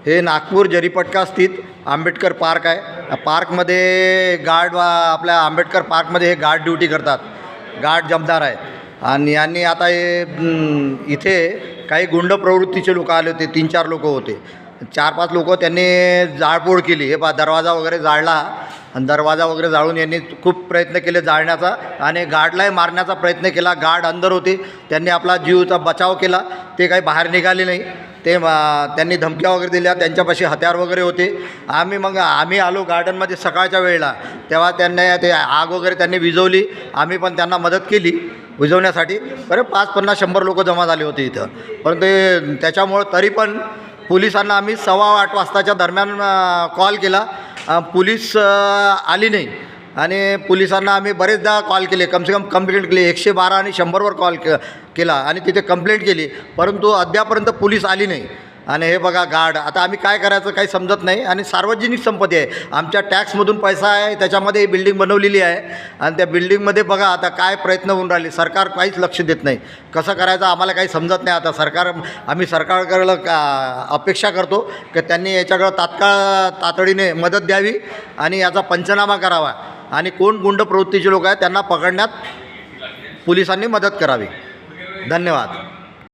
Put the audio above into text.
हे नागपूर जरीपटका स्थित आंबेडकर पार्क आहे. पार्कमध्ये गार्ड आपल्या आंबेडकर पार्कमध्ये हे गार्ड ड्युटी करतात, गार्ड जमदार आहे. आणि यांनी आता हे इथे काही गुंड प्रवृत्तीचे लोक आले होते, 3-4 लोक होते, 4-5 लोक. त्यांनी जाळपोळ केली. हे दरवाजा वगैरे जाळला आणि दरवाजा वगैरे जाळून यांनी खूप प्रयत्न केले जाळण्याचा आणि गार्डलाही मारण्याचा प्रयत्न केला. गार्ड अंदर होते, त्यांनी आपला जीवचा बचाव केला, ते काही बाहेर निघाले नाही. ते त्यांनी धमक्या वगैरे दिल्या, त्यांच्यापाशी हत्यार वगैरे होते. आम्ही आलो गार्डनमध्ये सकाळच्या वेळेला, तेव्हा त्यांनी ते आग वगैरे त्यांनी विझवली. आम्ही पण त्यांना मदत केली विझवण्यासाठी. बरं 5-50-100 लोक जमा झाले होते इथं. पण ते त्याच्यामुळं तरी पण पोलिसांना आम्ही 7:15 वाजताच्या दरम्यान कॉल केला, पोलीस आली नाही. आणि पोलिसांना आम्ही बरेचदा कॉल केले, कमसे कम कंप्लेंट केली, 112 आणि 100वर कॉल केला आणि तिथे कंप्लेंट केली, परंतु अद्यापर्यंत पोलीस आली नाही. आणि हे बघा गार्ड, आता आम्ही काय करायचं काही समजत नाही. आणि सार्वजनिक संपत्ती आहे, आमच्या टॅक्समधून पैसा आहे, त्याच्यामध्ये ही बिल्डिंग बनवलेली आहे. आणि त्या बिल्डिंगमध्ये बघा आता काय प्रयत्न होऊन राहिले, सरकार काहीच लक्ष देत नाही. कसं करायचं आम्हाला काही समजत नाही. आता आम्ही सरकारकडे अपेक्षा करतो की त्यांनी याच्याकडं तातडीने मदत द्यावी आणि याचा पंचनामा करावा. आणि कोण गुंड प्रवृत्तीचे लोक आहेत त्यांना पकडण्यात पोलिसांनी मदत करावी. धन्यवाद.